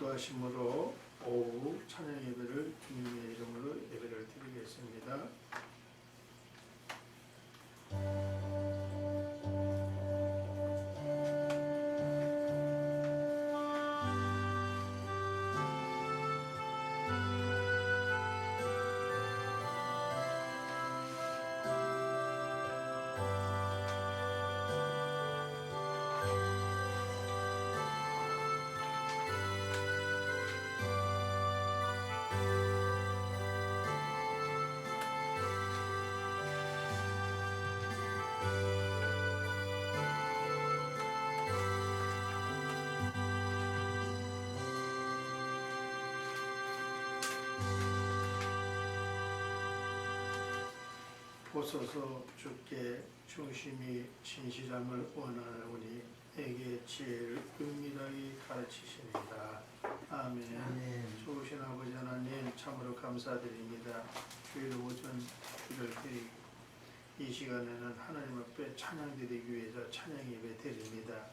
기뻐하심으로 오후 찬양 예배를 주님의 이름으로 예배를 드리겠습니다. 보소서 주께 중심이 진실함을 원하오니 내게 지혜를 은밀하게 가르치십니다. 아멘. 좋으신 아버지 하나님 참으로 감사드립니다. 주일 오전 주를 드리고 이 시간에는 하나님 앞에 찬양드리기 위해서 찬양 예배 드립니다.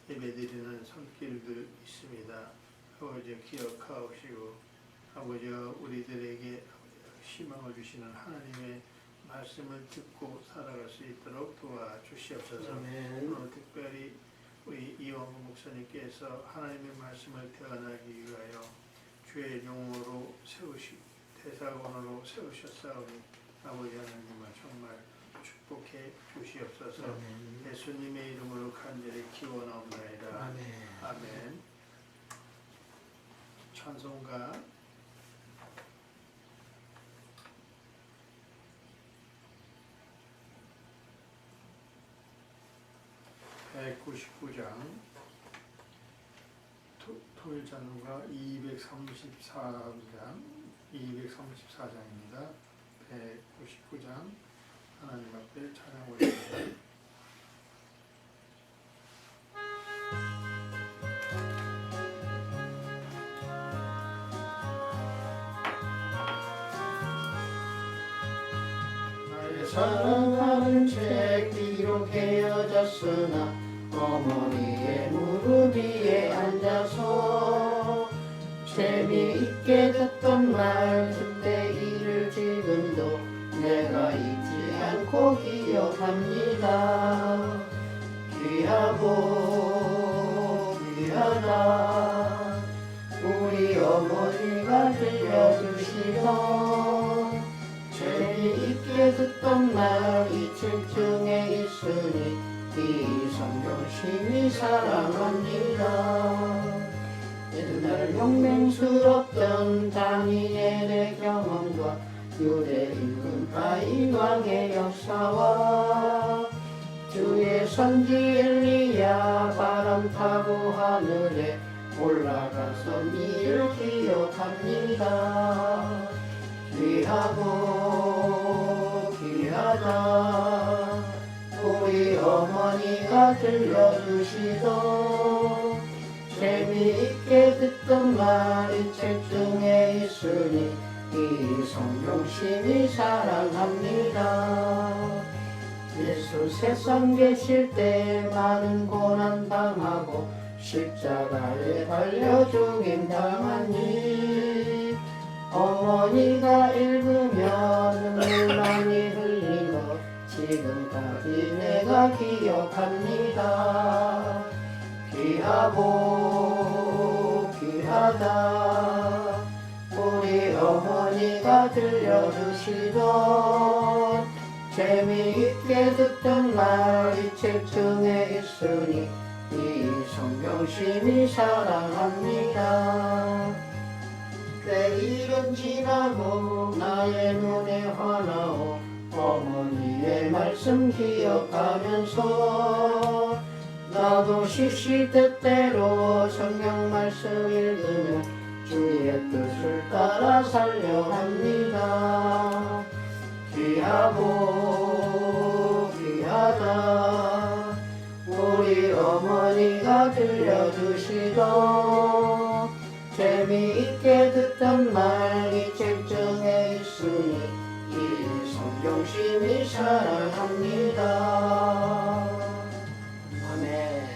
예배 드리는 손길들 있습니다. 아버지 기억하옵시고 아버지 우리들에게 희망을 주시는 하나님의 말씀을 듣고 살아갈 수 있도록 도와주시옵소서. 오늘 특별히 우리 이원구 목사님께서 하나님의 말씀을 대언하기 위하여 주의 용어로 대사원으로 세우셨사오니 아버지 하나님을 정말 축복해 주시옵소서. 예수님의 이름으로 간절히 기원하옵나이다. 아멘. 찬송가 199장 토일 찬송가 234장입니다. 199장 하나님 앞에 찬양 올립니다. 나의 사랑하는 책 기록되어졌으나 어머니의 무릎 위에 앉아서 재미있게 듣던 말 그때 일을 지금도 내가 잊지 않고 기억합니다. 귀하고 귀하다 우리 어머니가 들려주시던 재미있게 듣던 말 이 책 중에 있으니 이 성경 심히 사랑합니다. 옛날 용맹스럽던 다니엘의 경험과 유대 임금 바이왕의 역사와 주의 선지 엘리야 바람 타고 하늘에 올라가선 이를 기억합니다. 귀하고 귀하다 우리 어머니가 들려주시던 재미있게 듣던 말 이 책 중에 있으니 이 성경 심히 사랑합니다. 예수 세상 계실 때 많은 고난 당하고 십자가에 달려 죽임 당하니 어머니가 읽으며 눈물 많이 흘린 것 지금까지 내가 기억합니다. 귀하고 귀하다 우리 어머니가 들려주시던 재미있게 듣던 말 이 책 중에 있으니 이 성경 심히 사랑합니다. 때일은 지나고 나의 눈에 환하오 어머니의 말씀 기억하면서 나도 시시때때로 성경 말씀 읽으며 주의 뜻을 따라 살려 합니다. 귀하고 귀하다 우리 어머니가 들려주시던 재미있게 듣던 말 이 책 중에 있으니 이 성경 심히 사랑합니다. 아멘.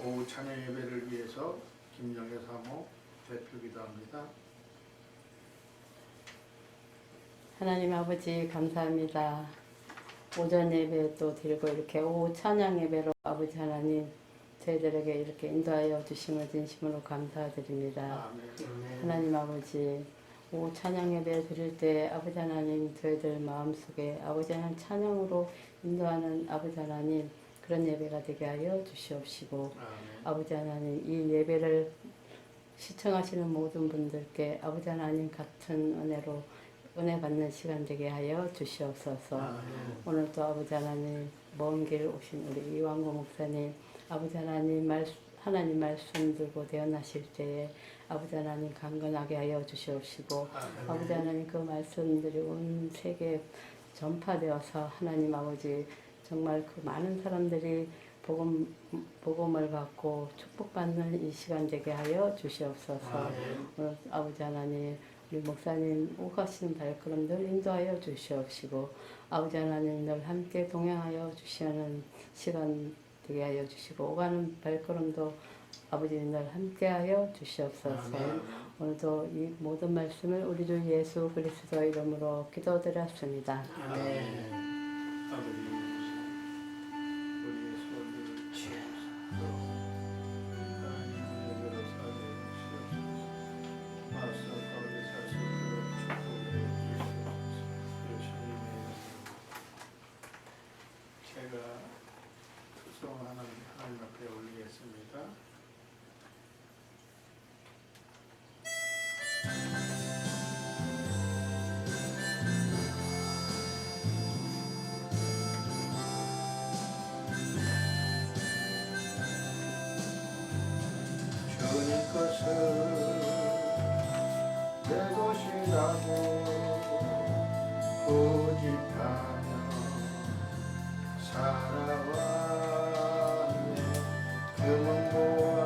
오후 찬양 예배를 위해서 김영애 사모 대표기도 합니다. 하나님 아버지 감사합니다. 오전 예배 또 드리고 이렇게 오후 찬양 예배로 아버지 하나님 저희들에게 이렇게 인도하여 주심을 진심으로 감사드립니다. 아멘. 하나님 아버지 오후 찬양 예배 드릴 때 아버지 하나님 저희들 마음속에 아버지 하나님 찬양으로 인도하는 아버지 하나님 그런 예배가 되게 하여 주시옵시고 아멘. 아버지 하나님 이 예배를 시청하시는 모든 분들께 아버지 하나님 같은 은혜로 은혜 받는 시간 되게 하여 주시옵소서. 아멘. 오늘도 아버지 하나님 먼 길 오신 우리 이완구 목사님 아버지 하나님 하나님 말씀 들고 대언하실 때에 아버지 하나님 강건하게 하여 주시옵시고 아멘. 아버지 하나님 그 말씀들이 온 세계에 전파되어서 하나님 아버지 정말 그 많은 사람들이 복음을 받고 축복받는 이 시간 되게 하여 주시옵소서. 아멘. 오늘 아버지 하나님 우리 목사님 오가신 발걸음들 인도하여 주시옵시고 아버지 하나님 늘 함께 동행하여 주시는 시간 되게 하여 주시고 오가는 발걸음도 아버지 늘 함께하여 주시옵소서. 아멘. 오늘도 이 모든 말씀을 우리 주 예수 그리스도 이름으로 기도드렸습니다. 아멘. 아버지 우리의 소원들을 주옵소서. 하나님의 예배로 살게 주시옵소서. 말씀 가운데 살 수 있도록 축복해 주시옵소서. 예수님의 이름으로 제가 특성하는 하나님 앞에 올리겠습니다. 주님 것은 내 것이라고 고집하며 살아왔네. 금은 모아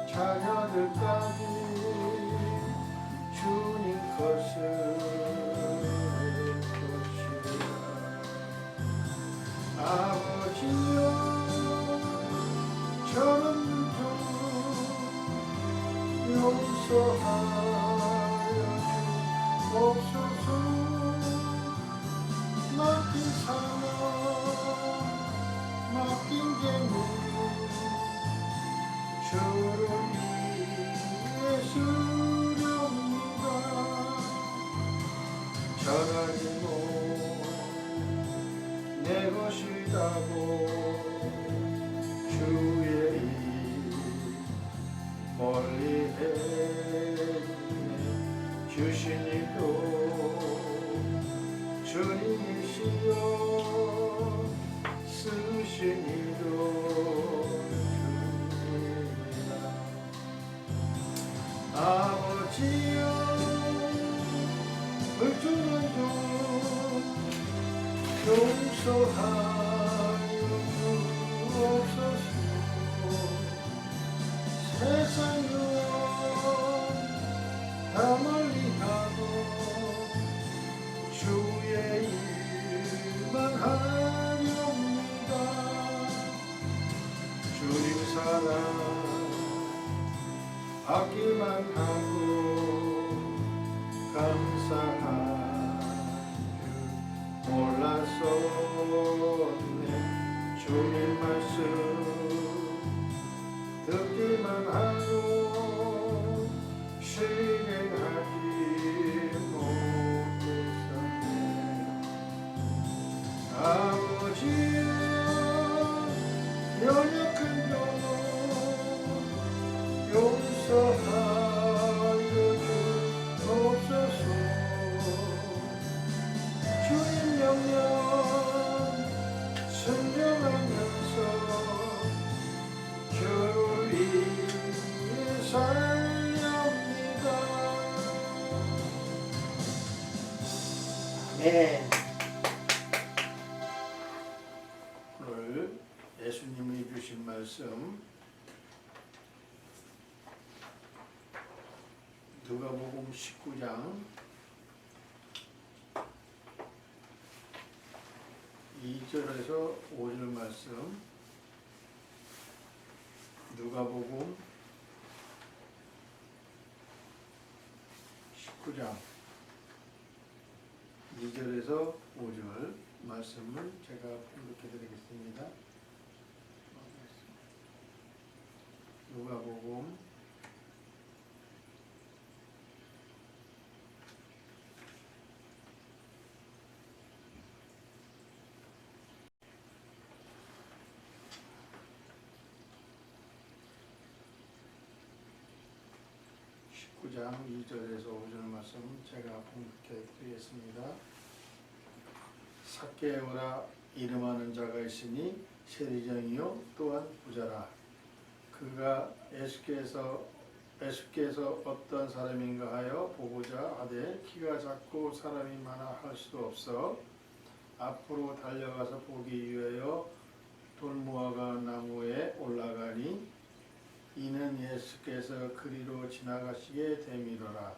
자녀들까지 주님 것을 것이라. 아버지여 저는 용서하여 주옵소서. 맡긴 사람 맡긴 재물 저를 위해 쓰렵니다. 전하니 내 것이라고 주의 일 멀리 했네. 주신 이도 주님이시여 쓰신 이도 주님이라. 아버지여 불주는 용서하여 주옵소서. 세상 유혹 다 멀리하고 주의 일만 하렵니다. 주님 사랑 받기만 하고 감사한 줄 몰랐었네. 주님 말씀 듣기만 하고 실행하지 못했었네. 아버지여 연약한 종 용서하여 주옵소서. 주님 명령 순종하면서 주를 위해 살렵니다. 아멘. 오늘 예수님이 주신 말씀 누가복음 19장 2절에서 5절 말씀 누가복음 19장 2절에서 5절 말씀을 제가 봉독해 드리겠습니다. 누가복음 19장 2절에서 5절 말씀 제가 봉독해 드리겠습니다. 삭개오라 이름하는 자가 있으니 세리장이요 또한 부자라. 그가 예수께서 어떤 사람인가 하여 보고자 하되 키가 작고 사람이 많아 할 수도 없어 앞으로 달려가서 보기 위하여 돌무화과 나무에 올라가니 이는 예수께서 그리로 지나가시게 되미로라.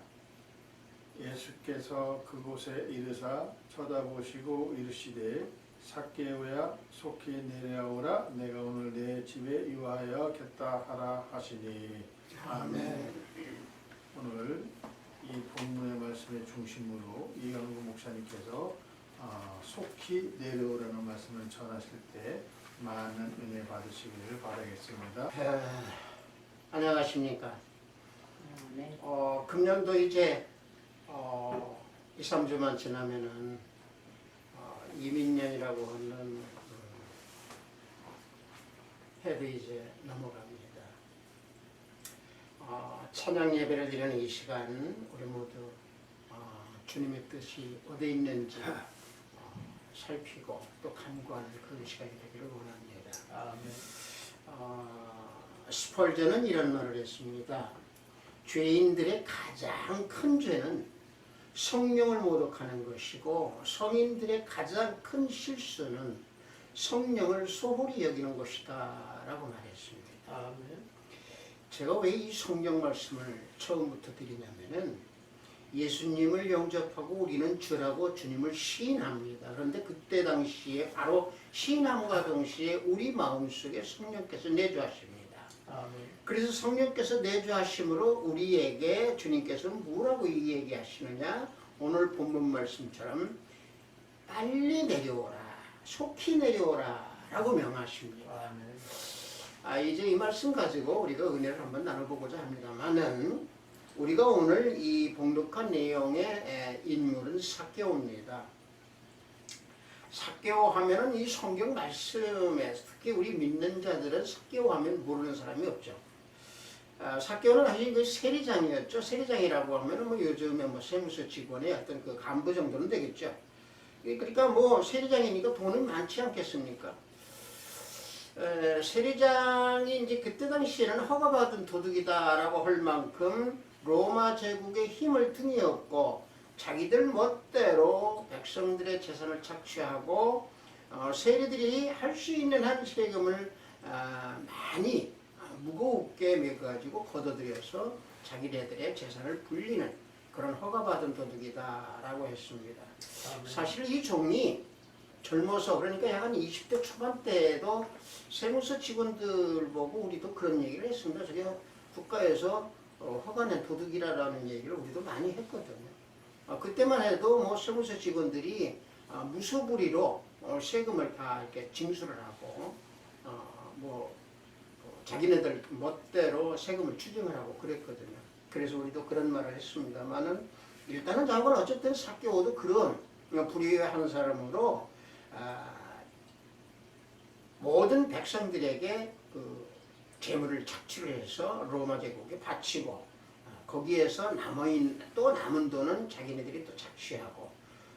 예수께서 그곳에 이르사 쳐다보시고 이르시되 삭개오야 속히 내려오라. 내가 오늘 내 집에 유하여겠다 하라 하시니. 아멘. 오늘 이 본문의 말씀의 중심으로 이강구 목사님께서 속히 내려오라는 말씀을 전하실 때 많은 은혜 받으시기를 바라겠습니다. 안녕하십니까. 네. 금년도 이제 2, 3주만 지나면은 이민년이라고 하는 해도 이제 넘어갑니다. 찬양 예배를 드리는 이 시간 우리 모두 주님의 뜻이 어디 있는지 살피고 또 간구하는 그런 시간이 되기를 원합니다. 아멘. 스펄전은 이런 말을 했습니다. 죄인들의 가장 큰 죄는 성령을 모독하는 것이고 성인들의 가장 큰 실수는 성령을 소홀히 여기는 것이다 라고 말했습니다. 아멘. 제가 왜 이 성경 말씀을 처음부터 드리냐면은 예수님을 영접하고 우리는 주라고 주님을 시인합니다. 그런데 그때 당시에 바로 시인함과 동시에 우리 마음속에 성령께서 내주하십니다. 아멘. 그래서 성령께서 내주하심으로 우리에게 주님께서는 뭐라고 얘기하시느냐? 오늘 본문 말씀처럼 빨리 내려오라, 속히 내려오라 라고 명하십니다. 아멘. 이제 이 말씀 가지고 우리가 은혜를 한번 나눠보고자 합니다만은 우리가 오늘 이 봉독한 내용의 인물은 삭개오입니다. 삭개오 하면은 이 성경 말씀에 특히 우리 믿는 자들은 삭개오 하면 모르는 사람이 없죠. 삭개오는 사실 그 세리장이었죠. 세리장이라고 하면은 뭐 요즘에 뭐 세무서 직원의 어떤 그 간부 정도는 되겠죠. 그러니까 뭐 세리장이니까 돈은 많지 않겠습니까? 세리장이 이제 그때 당시에는 허가받은 도둑이다라고 할 만큼 로마 제국의 힘을 등에 업고 자기들 멋대로 백성들의 재산을 착취하고 세리들이 할 수 있는 한 세금을 많이 무겁게 매가지고 걷어들여서 자기네들의 재산을 불리는 그런 허가받은 도둑이다라고 했습니다. 사실 이 종이 젊어서 그러니까 약 한 20대 초반대에도 세무서 직원들 보고 우리도 그런 얘기를 했습니다. 저게 국가에서 허가낸 도둑이라는 얘기를 우리도 많이 했거든요. 그때만 해도 뭐 세무서 직원들이 무소불위로 세금을 다 이렇게 징수를 하고 자기네들 멋대로 세금을 추징을 하고 그랬거든요. 그래서 우리도 그런 말을 했습니다만은 일단은 자고는 어쨌든 삭개오도 그런 불의한 사람으로 모든 백성들에게 그 재물을 착취를 해서 로마 제국에 바치고 거기에서 또 남은 돈은 자기네들이 또 착취하고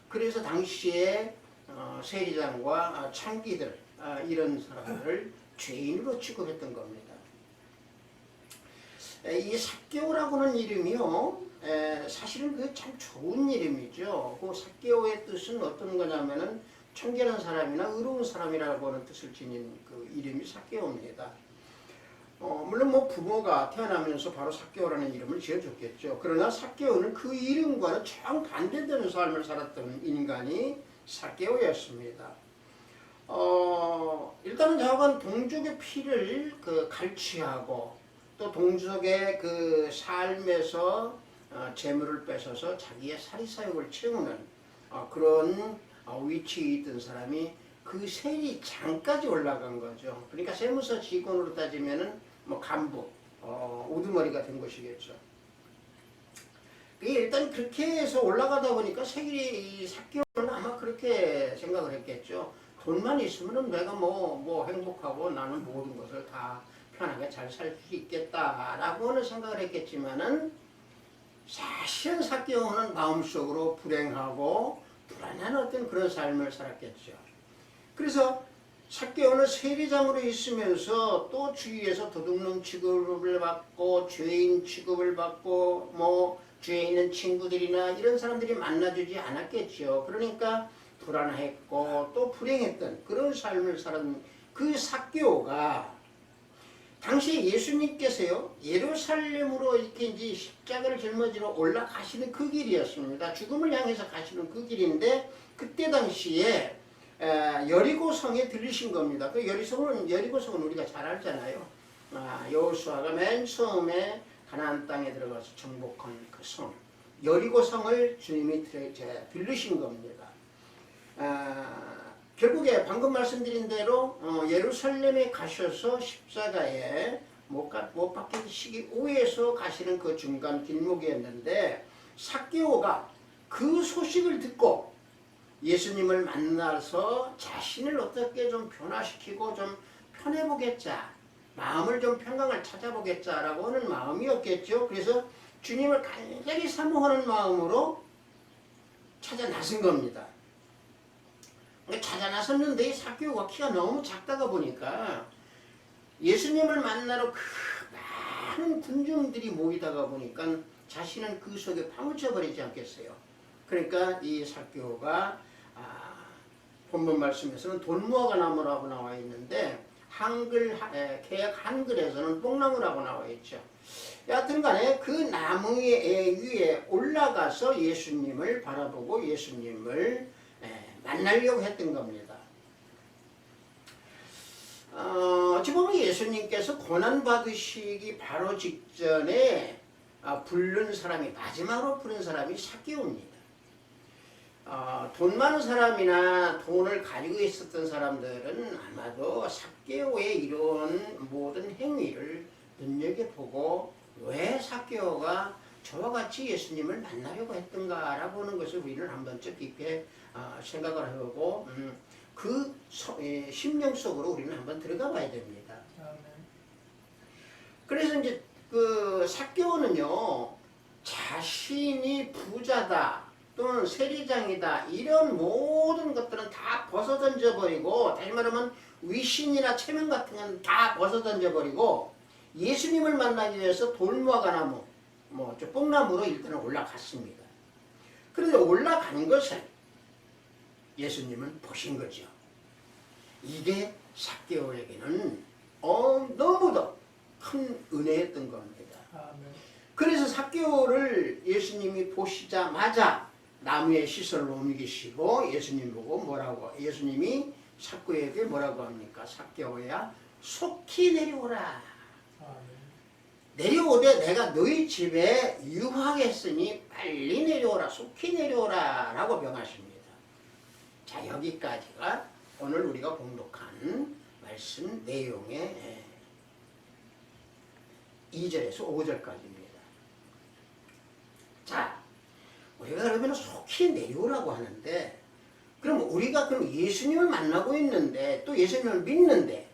그래서 당시에 세리장과 창기들 이런 사람들을 죄인으로 취급했던 겁니다. 이 삭개오라고 하는 이름이요 사실은 그 참 좋은 이름이죠. 그 삭개오의 뜻은 어떤 거냐면은 청결한 사람이나 의로운 사람이라고 하는 뜻을 지닌 그 이름이 삭개오입니다. 물론 뭐 부모가 태어나면서 바로 삭개오라는 이름을 지어줬겠죠. 그러나 삭개오는 그 이름과는 정반대되는 삶을 살았던 인간이 삭개오였습니다. 일단은 저건 동족의 피를 갈취하고 또 동족의 그 삶에서 재물을 뺏어서 자기의 사리사욕을 채우는 그런 위치에 있던 사람이 그 세리장까지 올라간 거죠. 그러니까 세무서 직원으로 따지면은 뭐 간부, 우두머리가 된 것이겠죠. 일단 그렇게 해서 올라가다 보니까 이 삭개오는 아마 그렇게 생각을 했겠죠. 돈만 있으면 내가 뭐 행복하고 나는 모든 것을 다 편하게 잘 살 수 있겠다라고는 생각을 했겠지만은 사실은 삭개오는 마음속으로 불행하고 불안한 어떤 그런 삶을 살았겠죠. 그래서 삭개오는 세리장으로 있으면서 또 주위에서 도둑놈 취급을 받고 죄인 취급을 받고 뭐 주위에 있는 친구들이나 이런 사람들이 만나주지 않았겠죠. 그러니까 불안했고 또 불행했던 그런 삶을 살은 그 삭개오가 당시에 예수님께서요 예루살렘으로 이렇게 이제 십자가를 짊어지러 올라가시는 그 길이었습니다. 죽음을 향해서 가시는 그 길인데 그때 당시에 여리고성에 들리신 겁니다. 그 여리고성은 우리가 잘 알잖아요. 여호수아가 맨 처음에 가나안 땅에 들어가서 정복한 그 성 여리고성을 주님이 들르신 겁니다. 결국에 방금 말씀드린 대로 예루살렘에 가셔서 십자가에 못 박히시기 위해서 가시는 그 중간 길목이었는데 삭개오가 그 소식을 듣고 예수님을 만나서 자신을 어떻게 좀 변화시키고 좀 편해보겠자, 마음을 좀 평강을 찾아보겠자라고 하는 마음이었겠죠. 그래서 주님을 간절히 사모하는 마음으로 찾아 나선 겁니다. 찾아 나섰는데 이 삭개오가 키가 너무 작다가 보니까 예수님을 만나러 그 많은 군중들이 모이다가 보니까 자신은 그 속에 파묻혀 버리지 않겠어요. 그러니까 이 삭개오가 본문 말씀에서는 돈무화과 나무라고 나와 있는데 개역 한글에서는 뽕나무라고 나와 있죠. 여하튼간에 그 나무 위에 올라가서 예수님을 바라보고 예수님을 만나려고 했던 겁니다. 어찌 보면 예수님께서 고난받으시기 바로 직전에 부른 사람이 마지막으로 부른 사람이 삭개오입니다. 돈 많은 사람이나 돈을 가지고 있었던 사람들은 아마도 삭개오의 이런 모든 행위를 눈여겨보고 왜 삭개오가 저와 같이 예수님을 만나려고 했던가라고 하는 것을 우리는 한 번쯤 깊게 생각을 해보고 그 심령 속으로 우리는 한번 들어가 봐야 됩니다. 그래서 이제 그 삭개오는요 자신이 부자다 또는 세리장이다 이런 모든 것들은 다 벗어던져 버리고 다시 말하면 위신이나 체면 같은 건 다 벗어던져 버리고 예수님을 만나기 위해서 돌무화과 나무 뽕나무로 일단은 올라갔습니다. 그런데 올라가는 것을 예수님은 보신 거죠. 이게 삭개오에게는 너무도 큰 은혜였던 겁니다. 그래서 삭개오를 예수님이 보시자마자 나무에 시설을 옮기시고 예수님이 삭개오에게 뭐라고 합니까? 삭개오야 속히 내려오라. 내려오되 내가 너희 집에 유하겠으니 빨리 내려오라 속히 내려오라 라고 명하십니다. 자 여기까지가 오늘 우리가 봉독한 말씀 내용의 2절에서 5절까지입니다. 자 우리가 그러면 속히 내려오라고 하는데 그럼 우리가 예수님을 만나고 있는데 또 예수님을 믿는데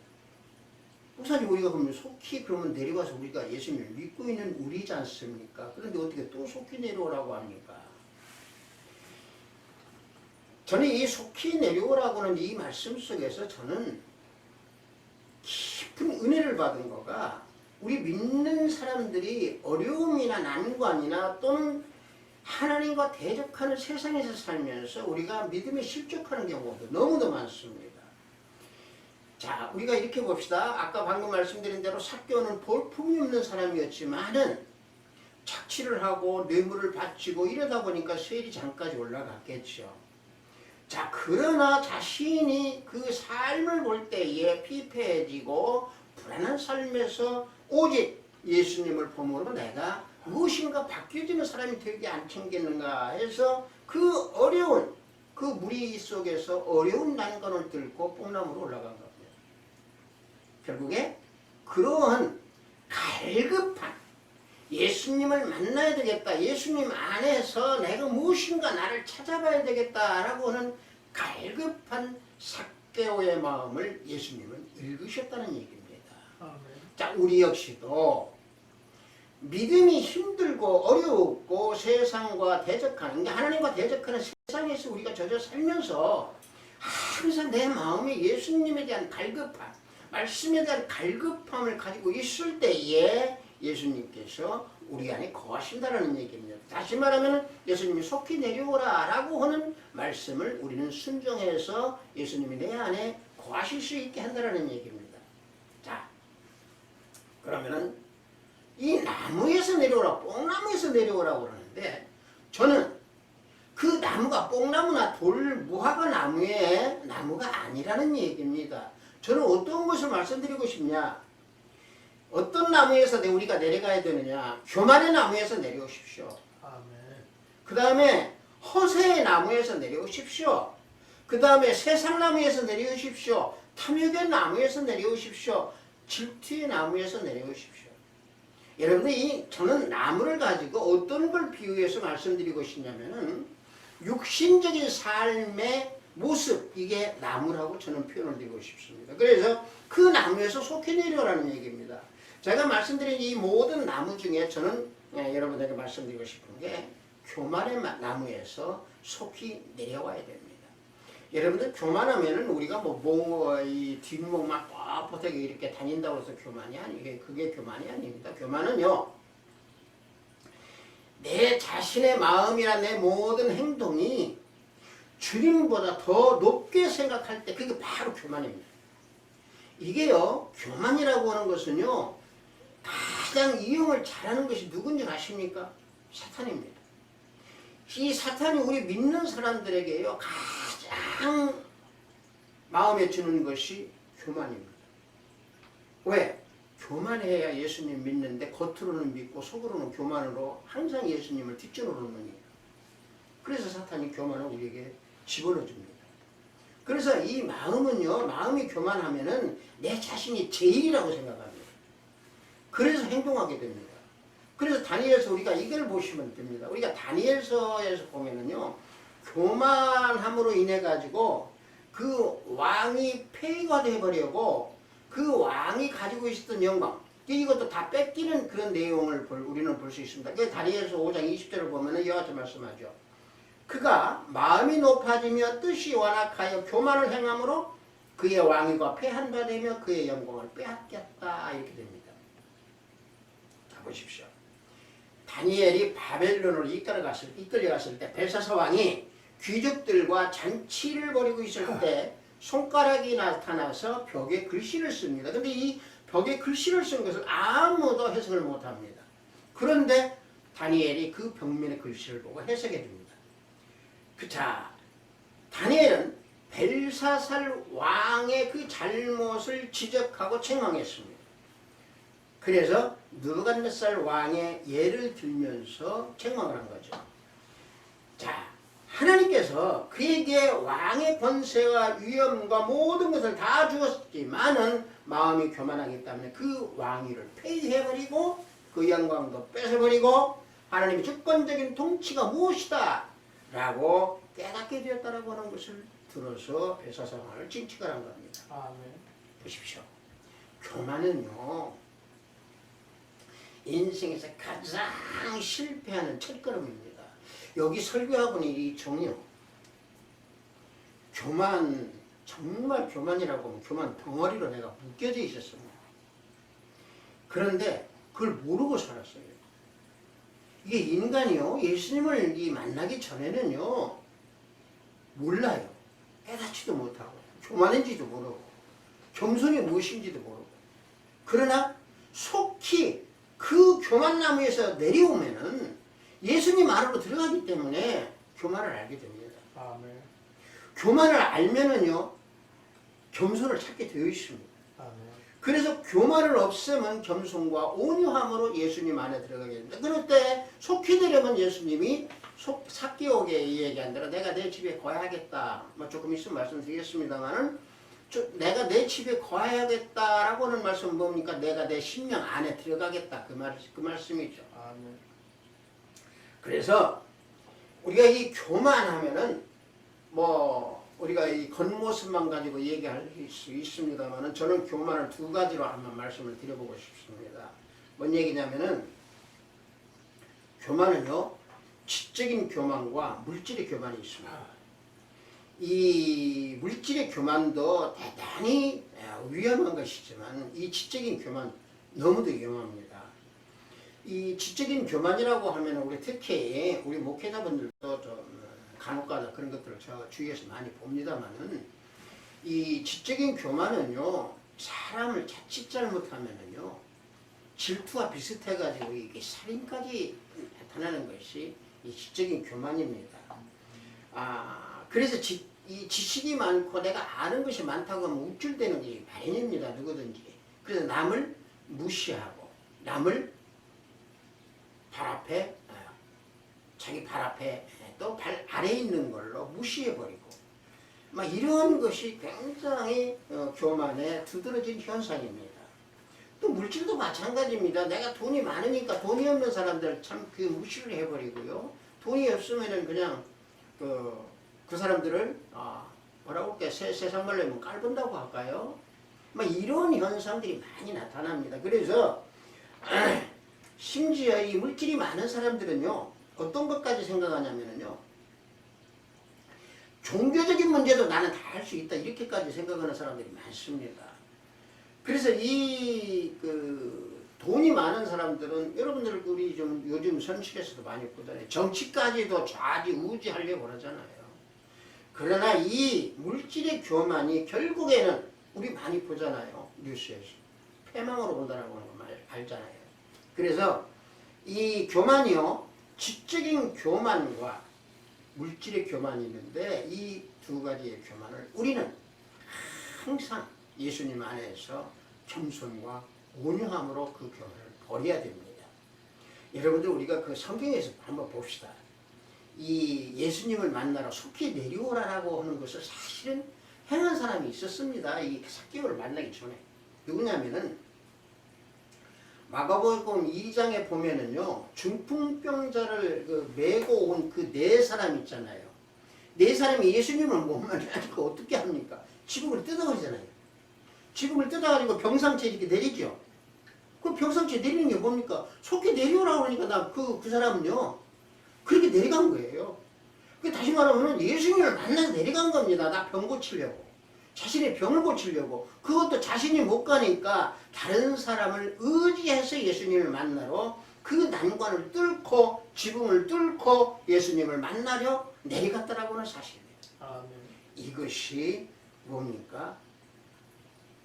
목사님 우리가 그러면 속히 그러면 내려가서 우리가 예수님을 믿고 있는 우리지 않습니까? 그런데 어떻게 또 속히 내려오라고 합니까? 저는 이 속히 내려오라고 하는 이 말씀 속에서 저는 깊은 은혜를 받은 거가 우리 믿는 사람들이 어려움이나 난관이나 또는 하나님과 대적하는 세상에서 살면서 우리가 믿음에 실족하는 경우도 너무도 많습니다. 자, 우리가 이렇게 봅시다. 아까 방금 말씀드린 대로 삭개오는 볼품이 없는 사람이었지만은 착취를 하고 뇌물을 바치고 이러다 보니까 세리장까지 올라갔겠죠. 자, 그러나 자신이 그 삶 볼 때에 피폐해지고 불안한 삶에서 오직 예수님을 보므로 내가 무엇인가 바뀌어지는 사람이 되지 않겠는가 해서 그 어려운 그 무리 속에서 어려운 난관을 뚫고 뽕나무로 올라간 겁니다. 결국에 그러한 갈급한 예수님을 만나야 되겠다. 예수님 안에서 내가 무엇인가 나를 찾아봐야 되겠다라고 하는 갈급한 삭개오의 마음을 예수님은 읽으셨다는 얘기입니다. 아멘. 자, 우리 역시도 믿음이 힘들고 어렵고 세상과 대적하는, 그러니까 하나님과 대적하는 세상에서 우리가 젖어 살면서 항상 내 마음에 예수님에 대한 갈급함, 말씀에 대한 갈급함을 가지고 있을 때에 예수님께서 우리 안에 거하신다는 얘기입니다. 다시 말하면 예수님이 속히 내려오라 라고 하는 말씀을 우리는 순종해서 예수님이 내 안에 거하실 수 있게 한다는 얘기입니다. 자, 그러면은 이 나무에서 내려오라, 뽕나무에서 내려오라고 그러는데 저는 그 나무가 뽕나무나 돌, 무화과 나무의 나무가 아니라는 얘기입니다. 저는 어떤 것을 말씀드리고 싶냐? 어떤 나무에서 우리가 내려가야 되느냐? 교만의 나무에서 내려오십시오. 아멘. 그 다음에 허세의 나무에서 내려오십시오. 그 다음에 세상 나무에서 내려오십시오. 탐욕의 나무에서 내려오십시오. 질투의 나무에서 내려오십시오. 여러분들, 저는 나무를 가지고 어떤 걸 비유해서 말씀드리고 싶냐면은 육신적인 삶의 모습, 이게 나무라고 저는 표현을 드리고 싶습니다. 그래서 그 나무에서 속히 내려오라는 얘기입니다. 제가 말씀드린 이 모든 나무 중에 저는 여러분에게 말씀드리고 싶은 게 교만의 나무에서 속히 내려와야 됩니다. 여러분들 교만하면은 우리가 이 뒷목만 뻣뻣하게 이렇게 다닌다고 해서 교만이 아니에요. 그게 교만이 아닙니다. 교만은요, 내 자신의 마음이나 내 모든 행동이 주님보다 더 높게 생각할 때 그게 바로 교만입니다. 이게요, 교만이라고 하는 것은요, 가장 이용을 잘하는 것이 누군지 아십니까? 사탄입니다. 이 사탄이 우리 믿는 사람들에게요, 가장 마음에 주는 것이 교만입니다. 왜? 교만해야 예수님 믿는데 겉으로는 믿고 속으로는 교만으로 항상 예수님을 뒷전으로 놓으니까. 그래서 사탄이 교만을 우리에게 집어넣어줍니다. 그래서 이 마음은요, 마음이 교만하면은 내 자신이 제일이라고 생각합니다. 그래서 행동하게 됩니다. 그래서 다니엘서 우리가 이걸 보시면 됩니다. 우리가 다니엘서에서 보면은요, 교만함으로 인해 가지고 그 왕이 폐위가 되어버리고 그 왕이 가지고 있었던 영광, 이것도 다 뺏기는 그런 내용을 우리는 볼 수 있습니다. 그 다니엘서 5장 20절을 보면은 이와 같이 말씀하죠. 그가 마음이 높아지며 뜻이 완악하여 교만을 행함으로 그의 왕위가 패한 바 되며 그의 영광을 빼앗겼다, 이렇게 됩니다. 자, 보십시오. 다니엘이 바벨론으로 이끌려갔을 때 벨사사 왕이 귀족들과 잔치를 벌이고 있을 때 손가락이 나타나서 벽에 글씨를 씁니다. 근데 이 벽에 글씨를 쓴 것을 아무도 해석을 못합니다. 그런데 다니엘이 그 벽면의 글씨를 보고 해석해 줍니다. 자, 다니엘은 벨사살 왕의 그 잘못을 지적하고 책망했습니다. 그래서 느부갓네살 왕의 예를 들면서 책망을 한 거죠. 자, 하나님께서 그에게 왕의 권세와 위엄과 모든 것을 다 주었지만은 마음이 교만하기 때문에 그 왕위를 폐위해버리고 그 영광도 뺏어버리고 하나님의 주권적인 통치가 무엇이다 라고 깨닫게 되었다라고 하는 것을 들어서 벨사사 왕을 징책을 한 겁니다. 아멘. 보십시오. 교만은요, 인생에서 가장 실패하는 첫걸음입니다. 여기 설교학원이 이 종류 교만, 정말 교만이라고 하면 교만 덩어리로 내가 묶여져 있었습니다. 그런데 그걸 모르고 살았어요. 이게 인간이요, 예수님을 만나기 전에는요, 몰라요. 깨닫지도 못하고 교만인지도 모르고 겸손이 무엇인지도 모르고. 그러나 속히 그 교만나무에서 내려오면은 예수님 안으로 들어가기 때문에 교만을 알게 됩니다. 아멘. 교만을 알면은요, 겸손을 찾게 되어 있습니다. 아멘. 그래서 교만을 없애면 겸손과 온유함으로 예수님 안에 들어가게 됩니다. 그럴 때 속히 되려면 예수님이 삭개오게 얘기한 대로 내가 내 집에 거하겠다. 뭐 조금 있으면 말씀드리겠습니다만은 내가 내 집에 거하겠다라고 하는 말씀은 뭡니까? 내가 내 심령 안에 들어가겠다. 그 말씀이죠. 아멘. 그래서 우리가 이 교만하면은 뭐 우리가 이 겉모습만 가지고 얘기할 수 있습니다만은 저는 교만을 두 가지로 한번 말씀을 드려보고 싶습니다. 뭔 얘기냐면은 교만은요 지적인 교만과 물질의 교만이 있습니다. 이 물질의 교만도 대단히 위험한 것이지만 이 지적인 교만 너무도 위험합니다. 이 지적인 교만이라고 하면 우리 특히 우리 목회자분들도 좀 간혹가다 그런 것들을 저 주위에서 많이 봅니다만은 이 지적인 교만은요 사람을 자칫 잘못하면은요 질투와 비슷해가지고 이게 살인까지 나타나는 것이 이 지적인 교만입니다. 그래서 이 지식이 많고 내가 아는 것이 많다고 하면 우쭐대는 게 마련입니다. 누구든지. 그래서 남을 무시하고 남을 자기 발 앞에 또 발 아래에 있는 걸로 무시해버리고 막 이런 것이 굉장히 교만에 두드러진 현상입니다. 또 물질도 마찬가지입니다. 내가 돈이 많으니까 돈이 없는 사람들 참 그 무시를 해버리고요. 돈이 없으면은 그냥 그 사람들을 뭐라고 할까요? 세상 말로 하면 깔본다고 할까요? 막 이런 현상들이 많이 나타납니다. 그래서 심지어 이 물질이 많은 사람들은요 어떤 것까지 생각하냐면요 종교적인 문제도 나는 다 할 수 있다 이렇게까지 생각하는 사람들이 많습니다. 그래서 이 돈이 많은 사람들은 여러분들 우리 좀 요즘 선식에서도 많이 보잖아요. 정치까지도 좌지우지하려고 그러잖아요. 그러나 이 물질의 교만이 결국에는 우리 많이 보잖아요. 뉴스에서 패망으로 본다라고 하는 거 알잖아요. 그래서 이 교만이요 지적인 교만과 물질의 교만이 있는데 이 두 가지의 교만을 우리는 항상 예수님 안에서 겸손과 온유함으로 그 교만을 버려야 됩니다. 여러분들 우리가 그 성경에서 한번 봅시다. 이 예수님을 만나러 속히 내려오라라고 하는 것을 사실은 행한 사람이 있었습니다. 이 삭개오를 만나기 전에. 누구냐면은 마가복음 2장에 보면은요 중풍병자를 메고 온 그 네 사람 있잖아요. 네 사람이 예수님을 못 만나니까 어떻게 합니까? 지붕을 뜯어버리잖아요. 지붕을 뜯어가지고 병상체 이렇게 내리죠. 그 병상체 내리는 게 뭡니까? 속히 내려오라고 하니까 그 사람은요 그렇게 내려간 거예요. 다시 말하면 예수님을 만나서 내려간 겁니다. 나 병 고치려고. 자신의 병을 고치려고. 그것도 자신이 못 가니까 다른 사람을 의지해서 예수님을 만나러 그 난관을 뚫고 지붕을 뚫고 예수님을 만나려 내려갔다라고 하는 사실입니다. 아멘. 이것이 뭡니까?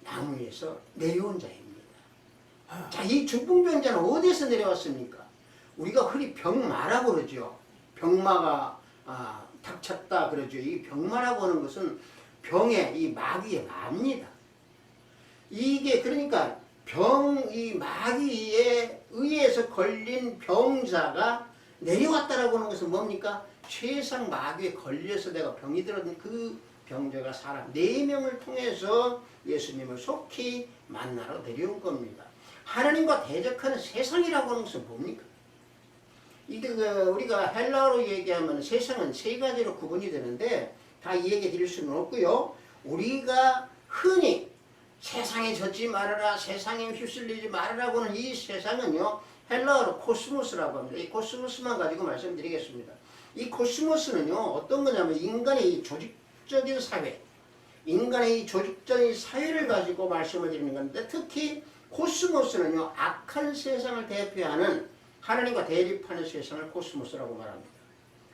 나무 위에서 내려온 자입니다. 자, 이 중풍병자는 어디에서 내려왔습니까? 우리가 흔히 병마라고 그러죠. 병마가 닥쳤다 그러죠. 이 병마라고 하는 것은 병의 이 마귀의 마입니다. 이게 그러니까 이 마귀에 의해서 걸린 병자가 내려왔다라고 하는 것은 뭡니까? 세상 마귀에 걸려서 내가 병이 들었던 그 병자가 사람 4명을 통해서 예수님을 속히 만나러 내려온 겁니다. 하나님과 대적하는 세상이라고 하는 것은 뭡니까? 이게 우리가 헬라어로 얘기하면 세상은 3가지로 구분이 되는데 다 얘기 드릴 수는 없고요. 우리가 흔히 세상에 젖지 말아라, 세상에 휩쓸리지 말아라고 하는 이 세상은요 헬라어로 코스모스라고 합니다. 이 코스모스만 가지고 말씀드리겠습니다. 이 코스모스는요 어떤 거냐면 인간의 이 조직적인 사회, 인간의 이 조직적인 사회를 가지고 말씀을 드리는 건데 특히 코스모스는요 악한 세상을 대표하는 하나님과 대립하는 세상을 코스모스라고 말합니다.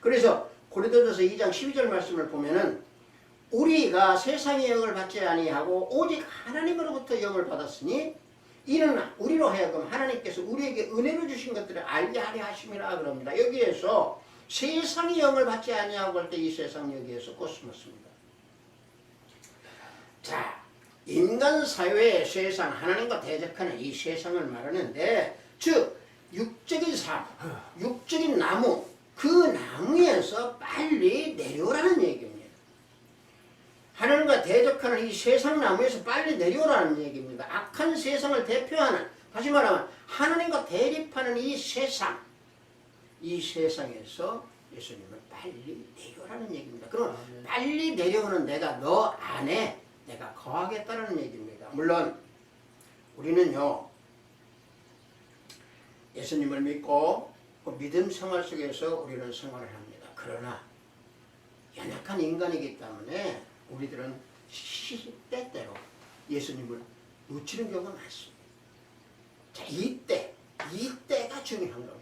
그래서 고린도전서 2장 12절 말씀을 보면은 우리가 세상의 영을 받지 아니하고 오직 하나님으로부터 영을 받았으니 이는 우리로 하여금 하나님께서 우리에게 은혜로 주신 것들을 알게 하려 하심이라 그럽니다. 여기에서 세상의 영을 받지 아니하고 할 때 이 세상 여기에서 코스모스입니다. 자, 인간 사회의 세상, 하나님과 대적하는 이 세상을 말하는데, 즉 육적인 삶, 육적인 나무, 그 나무에서 빨리 내려오라는 얘기입니다. 하나님과 대적하는 이 세상 나무에서 빨리 내려오라는 얘기입니다. 악한 세상을 대표하는, 다시 말하면 하나님과 대립하는 이 세상, 이 세상에서 예수님을 빨리 내려오라는 얘기입니다. 그럼 빨리 내려오는 내가 너 안에 내가 거하겠다는 얘기입니다. 물론 우리는요, 예수님을 믿고 그 믿음 생활 속에서 우리는 생활을 합니다. 그러나 연약한 인간이기 때문에 우리들은 시시때때로 예수님을 놓치는 경우가 많습니다. 자, 이때가 중요한 겁니다.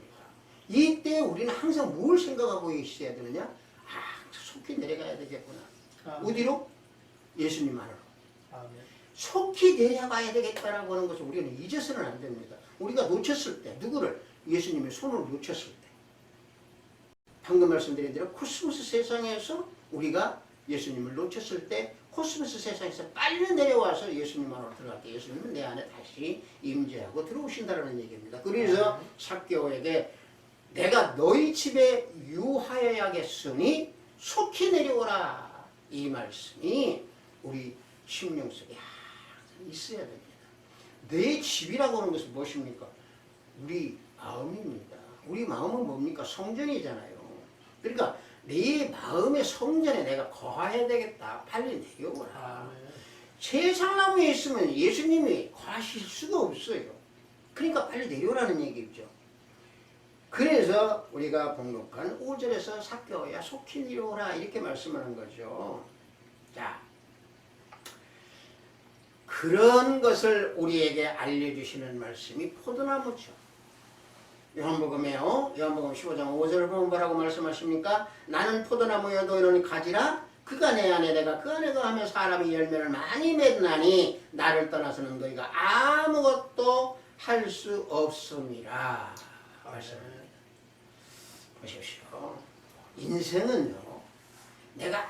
이때 우리는 항상 뭘 생각하고 있어야 되느냐? 속히 내려가야 되겠구나. 어디로? 예수님 안으로. 속히 내려가야 되겠다라고 하는 것을 우리는 잊어서는 안 됩니다. 우리가 놓쳤을 때, 누구를? 예수님의 손을 놓쳤을 때. 방금 말씀드린 대로 코스모스 세상에서 우리가 예수님을 놓쳤을 때 코스모스 세상에서 빨리 내려와서 예수님 안으로 들어갈 때 예수님은 내 안에 다시 임재하고 들어오신다는 얘기입니다. 그래서 삭개오에게 내가 너희 집에 유하여야겠으니 속히 내려오라, 이 말씀이 우리 심령 속에 항상 있어야 됩니다. 내 집이라고 하는 것은 무엇입니까? 우리 마음입니다. 우리 마음은 뭡니까? 성전이잖아요. 그러니까 내 마음의 성전에 내가 거하야 되겠다. 빨리 내려오라. 세상 나무에 있으면 예수님이 거하실 수가 없어요. 그러니까 빨리 내려오라는 얘기죠. 그래서 우리가 봉독한 5절에서 삭개오야 속히 내려오라 이렇게 말씀하는 거죠. 자, 그런 것을 우리에게 알려주시는 말씀이 포도나무죠. 요한복음에요. 요한복음 15장 5절을 보면 뭐라고 말씀하십니까? 나는 포도나무여 너희는 가지라. 그가 내 안에 내가 그 안에 거하며 사람이 열매를 많이 맺나니 나를 떠나서는 너희가 아무것도 할 수 없음이라 말씀합니다. 보십시오. 인생은요, 내가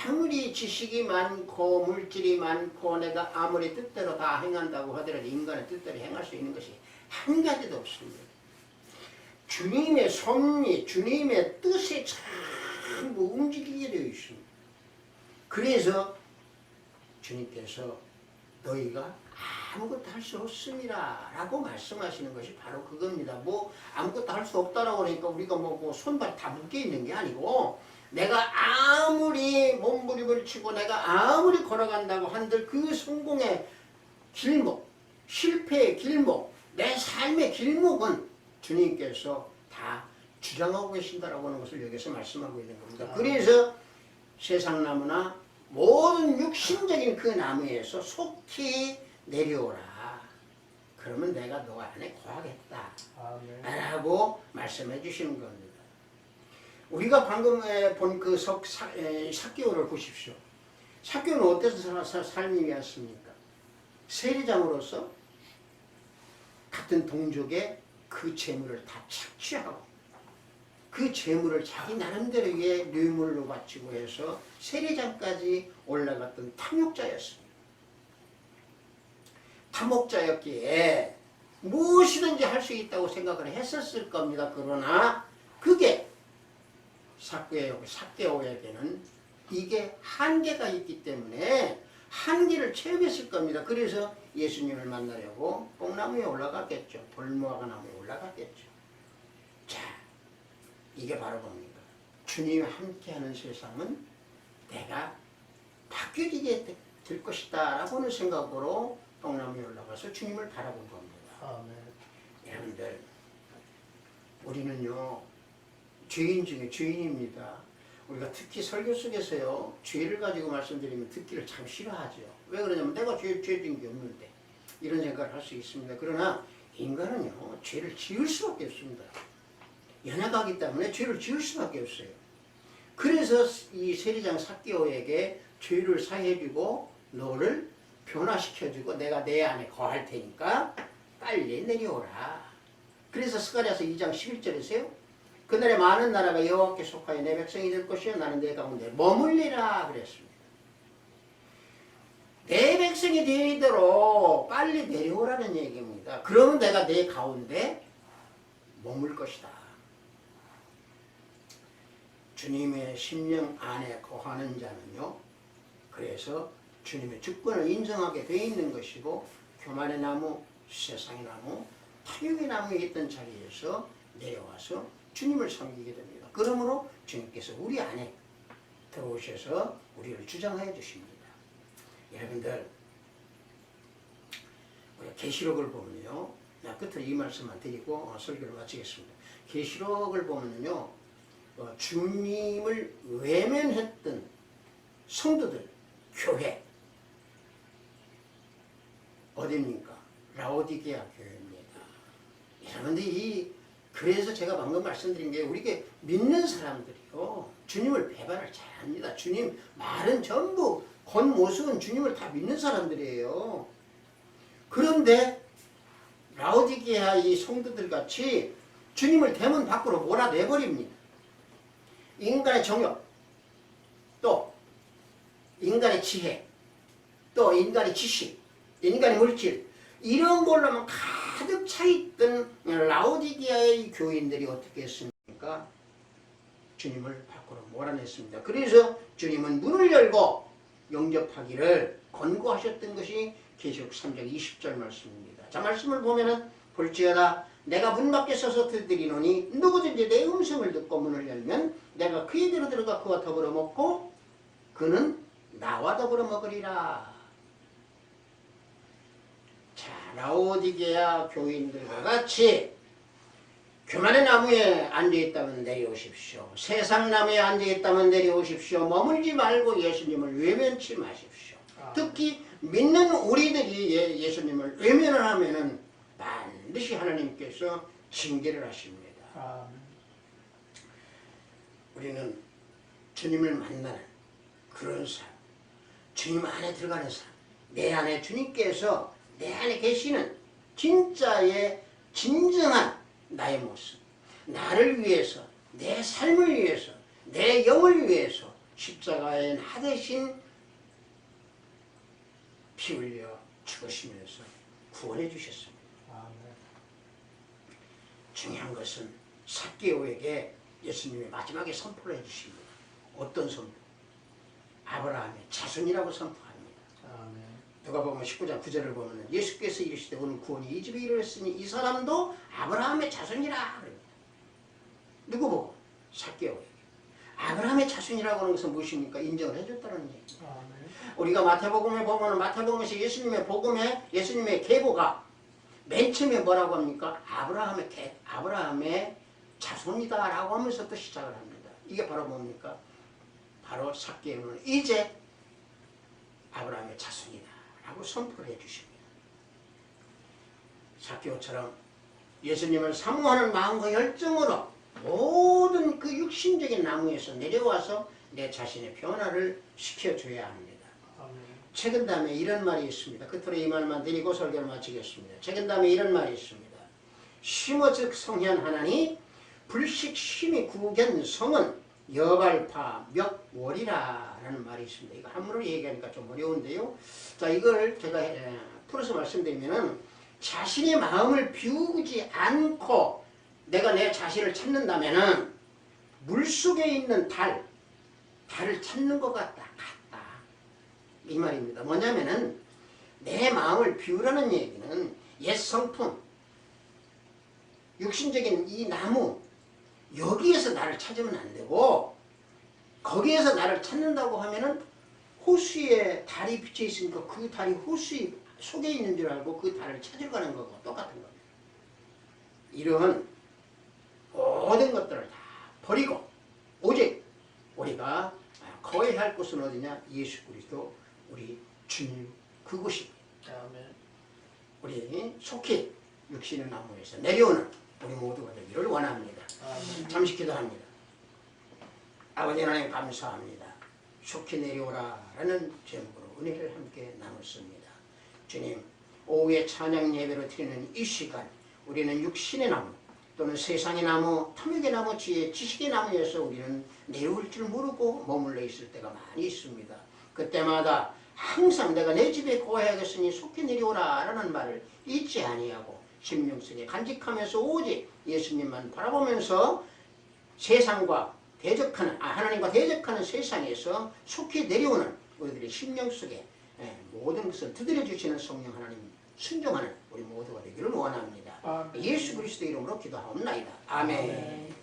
아무리 지식이 많고 물질이 많고 내가 아무리 뜻대로 다 행한다고 하더라도 인간의 뜻대로 행할 수 있는 것이 한 가지도 없습니다. 주님의 섭리, 주님의 뜻에 전부 움직이게 되어 있습니다. 그래서 주님께서 너희가 아무것도 할 수 없음이라 라고 말씀하시는 것이 바로 그겁니다. 뭐 아무것도 할 수 없다라고 하니까 우리가 뭐 손발 다 묶여 있는 게 아니고, 내가 아무리 몸부림을 치고 내가 아무리 걸어간다고 한들 그 성공의 길목, 실패의 길목, 내 삶의 길목은 주님께서 다 주장하고 계신다라고 하는 것을 여기서 말씀하고 있는 겁니다. 그래서 세상 나무나 모든 육신적인 그 나무에서 속히 내려오라. 그러면 내가 너 안에 거하겠다. 라고 말씀해 주시는 겁니다. 우리가 방금 본 그 삭개오를 보십시오. 삭개오는 어떤 삶이었습니까? 세리장으로서 같은 동족의 그 재물을 다 착취하고 그 재물을 자기 나름대로의 뇌물로 바치고 해서 세리장까지 올라갔던 탐욕자였습니다. 탐욕자였기에 무엇이든지 할 수 있다고 생각을 했었을 겁니다. 그러나 그게 삭개오에게는 이게 한계가 있기 때문에 한계를 체험했을 겁니다. 그래서 예수님을 만나려고 뽕나무에 올라갔겠죠. 돌무화과 나무에 올라갔겠죠. 자, 이게 바로 뭡니까? 주님이 함께하는 세상은 내가 바뀌게 될 것이다 라고 하는 생각으로 뽕나무에 올라가서 주님을 바라본 겁니다. 여러분들, 우리는요 죄인 중에 죄인입니다. 우리가 특히 설교 속에서요 죄를 가지고 말씀드리면 듣기를 참 싫어하죠. 왜 그러냐면 내가 죄 지은 게 없는데 이런 생각을 할 수 있습니다. 그러나 인간은요 죄를 지을 수밖에 없습니다. 연약하기 때문에 죄를 지을 수밖에 없어요. 그래서 이 세리장 삭개오에게 죄를 사해주고 너를 변화시켜주고 내가 내 안에 거할 테니까 빨리 내려오라. 그래서 스가랴서 2장 11절에서요 그날에 많은 나라가 여호와께 속하여 내 백성이 될 것이요 나는 내 가운데 머물리라 그랬습니다. 내 백성이 네 계획대로 빨리 내려오라는 얘기입니다. 그러면 내가 내 가운데 머물 것이다. 주님의 심령 안에 거하는 자는요, 그래서 주님의 주권을 인정하게 되어 있는 것이고, 교만의 나무, 세상의 나무, 탐욕의 나무에 있던 자리에서 내려와서 주님을 섬기게 됩니다. 그러므로 주님께서 우리 안에 들어오셔서 우리를 주장하여 주십니다. 여러분들, 우리 계시록을 보면요, 끝으로 이 말씀만 드리고 설교를 마치겠습니다. 계시록을 보면요, 주님을 외면했던 성도들, 교회 어디입니까? 라오디게아 교회입니다. 여러분들, 그래서 제가 방금 말씀드린 게, 우리가 믿는 사람들이요, 주님을 배반을 잘합니다. 주님 말은 전부 겉모습은 주님을 다 믿는 사람들이에요. 그런데 라오디게아 이 성도들 같이 주님을 대문 밖으로 몰아내버립니다. 인간의 정욕, 또 인간의 지혜, 또 인간의 지식, 인간의 물질, 이런 걸로만 가득 차있던 라오디게아의 교인들이 어떻게 했습니까? 주님을 밖으로 몰아냈습니다. 그래서 주님은 문을 열고 영접하기를 권고하셨던 것이 계시록 3장 20절 말씀입니다. 자, 말씀을 보면은, 볼지어다 내가 문 밖에 서서 들으리노니 누구든지 내 음성을 듣고 문을 열면 내가 그에게로 들어가 그와 더불어 먹고 그는 나와 더불어 먹으리라. 자, 라오디게아 교인들과 같이 교만의 나무에 앉아있다면 내려오십시오. 세상 나무에 앉아있다면 내려오십시오. 머물지 말고 예수님을 외면치 마십시오. 특히 믿는 우리들이 예수님을 외면을 하면은 반드시 하나님께서 징계를 하십니다. 우리는 주님을 만나는 그런 삶, 주님 안에 들어가는 삶, 내 안에 주님께서 내 안에 계시는 진짜의 진정한 나의 모습, 나를 위해서, 내 삶을 위해서, 내 영을 위해서 십자가에 나 대신 피 흘려 죽으시면서 구원해 주셨습니다. 중요한 것은 삭개오에게 예수님이 마지막에 선포를 해주십니다. 어떤 선포? 아브라함의 자손이라고 선포합니다. 누가복음 19장 9절을 보면 예수께서 이르시되 오늘 구원이 이 집에 이르렀으니 이 사람도 아브라함의 자손이라 그럽니다. 누구 보고? 삭개오에게. 아브라함의 자손이라고 하는 것은 무엇입니까? 인정을 해줬다는 얘기입니다. 우리가 마태복음에 보면 마태복음에서 예수님의 복음에 예수님의 계보가 맨 처음에 뭐라고 합니까? 아브라함의 자손이다 라고 하면서 또 시작을 합니다. 이게 바로 뭡니까? 바로 삭개오는 이제 아브라함의 자손이다 라고 선포를 해주십니다. 삭개오처럼 예수님을 사모하는 마음과 열정으로 모든 그 육신적인 나무에서 내려와서 내 자신의 변화를 시켜줘야 합니다. 책은 다음에 이런 말이 있습니다. 끝으로 이 말만 드리고 설교를 마치겠습니다. 책은 다음에 이런 말이 있습니다. 심어 즉 성현하나니 불식 심히 구견 성은 여발파 멱월이라 라는 말이 있습니다. 이거 한문으로 얘기하니까 좀 어려운데요. 자, 이걸 제가 풀어서 말씀드리면은, 자신의 마음을 비우지 않고 내가 내 자신을 찾는다면은 물속에 있는 달을 찾는 것 같다. 이 말입니다. 뭐냐면은 내 마음을 비우라는 얘기는 옛 성품, 육신적인 이 나무, 여기에서 나를 찾으면 안 되고, 거기에서 나를 찾는다고 하면은 호수에 달이 비쳐 있으니까 그 달이 호수 속에 있는 줄 알고 그 달을 찾으러 가는 거고 똑같은 겁니다. 이런 모든 것들을 다 버리고 오직 우리가 거해야 할 곳은 어디냐? 예수 그리스도 우리 주님 그곳입니다. 우리 속히 육신의 나무에서 내려오는 우리 모두가 되기를 원합니다. 잠시 기도합니다. 아버지 하나님 감사합니다. 속히 내려오라 라는 제목으로 은혜를 함께 나눴습니다. 주님, 오후에 찬양 예배로 드리는 이 시간, 우리는 육신의 나무 또는 세상의 나무, 탐욕의 나무, 지식의 나무에서 우리는 내려올 줄 모르고 머물러 있을 때가 많이 있습니다. 그때마다 항상 내가 내 집에 거하겠으니 속히 내려오라 라는 말을 잊지 아니하고 심령속에 간직하면서 오직 예수님만 바라보면서 세상과 대적하는 하나님과 대적하는 세상에서 속히 내려오는 우리들의 심령 속에 모든 것을 두드려 주시는 성령 하나님 순종하는 우리 모두가 되기를 원합니다. 아멘. 예수 그리스도 이름으로 기도하옵나이다. 아멘.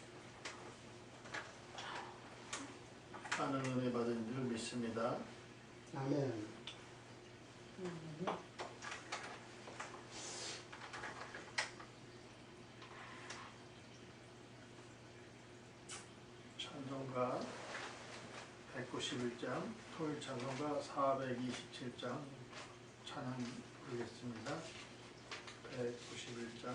많은 은혜 받은 줄 믿습니다. 아멘. 찬송가 191장, 토요일 찬송가 427장 찬양 부르겠습니다. 191장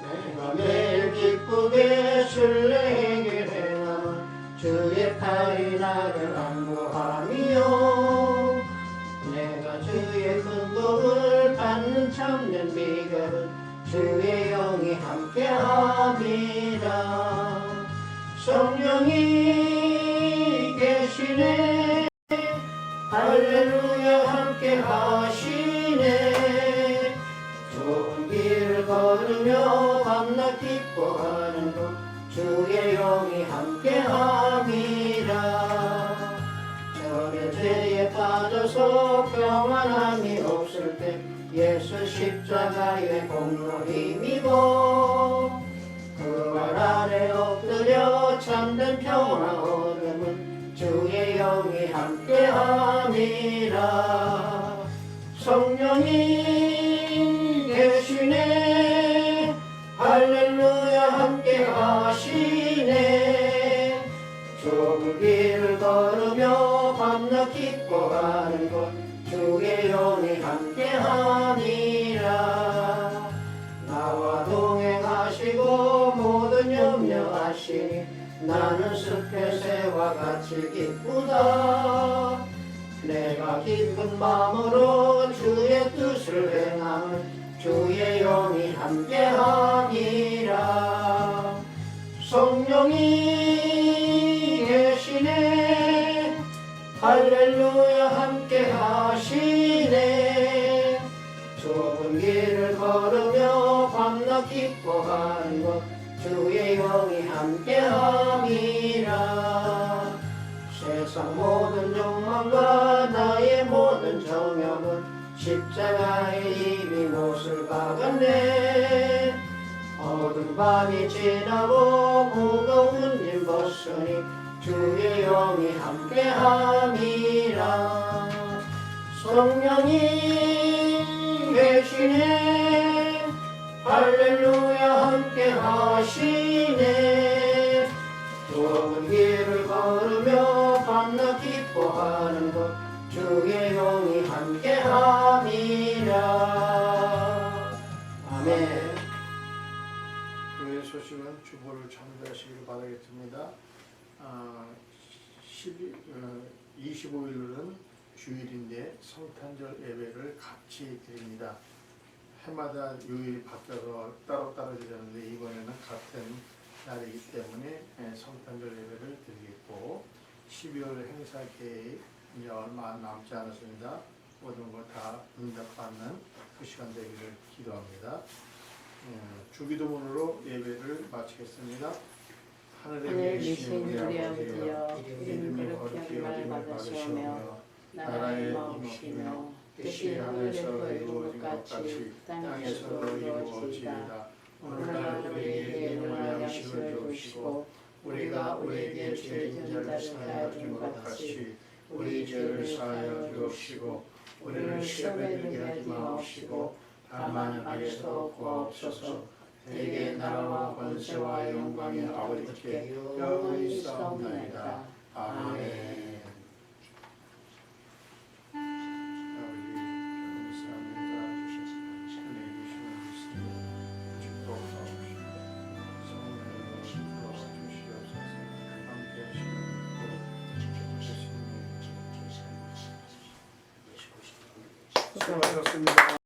내가 매일 기쁘게 순례길 행함은 주의 팔이 나를 안보하며 내가 주의 큰 복을 받는 참된 비결은 주의 영이 함께함이라. 성령이 계시네 할렐루야 함께하시네. 좋은 길을 걸으며 밤낮 기뻐하는 것 주의 영이 함께함이라. 저의 죄에 빠져서 평안함이 없을 때 예수 십자가의 공로 힘입어 그 발 아래 엎드려 참된 평화 얻음은 주의 영이 함께함이라. 성령이 계시네 할렐루야 함께하시네. 좁은 길을 걸으며 밤낮 기뻐하는 것 주의 영이 함께함이라. 나와 동행하시고 모든 염려하시니 나는 숲의 새와 같이 기쁘다. 내가 기쁜 마음으로 주의 뜻을 행하면 주의 영이 함께함이라. 성령이 계시네 할렐루야 함께하시네. 좁은 길을 걸으며 밤낮 기뻐하는 것 주의 영이 함께함이라. 세상 모든 욕망과 나의 모든 정욕은 십자가에 이미 못을 박았네. 어두운 밤이 지나고 무거운 짐 벗으니 주의 영이 함께함이라. 성령이 계시네 할렐루야 함께하시네. 좁은 길을 걸으며 밤낮 기뻐하는 것 주의 영이 함께함이라. 아멘. 교회 소식은 주보를 참조하시기를 바라겠습니다. 25일은 주일인데 성탄절 예배를 같이 드립니다. 해마다 요일이 바뀌어서 따로따로 드렸는데 이번에는 같은 날이기 때문에 성탄절 예배를 드리겠고 12월 행사 계획 이제 얼마 남지 않았습니다. 모든 거 다 응답받는 그 시간 되기를 기도합니다. 주기도문으로 예배를 마치겠습니다. 하늘에 계신 우리 아버지여 이름이 거룩히 여김을 받으시오며 나라의 임하시며 뜻이 하늘에서 이루어진 것 같이 땅에서도 이루어지이다. 오늘날 우리에게 일용할 양식을 주시고 우리가 우리에게 죄 지은 자를 사하여 준 것 같이 우리 죄를 사하여 주옵시고 우리를 시험에 들게 하지 마옵시고 다만 악에서 구하옵소서. 대개 나라와 권세와 영광이 아버지께 영원히 있사옵나이다. 아멘. 수고하셨습니다. 수고하셨습니다.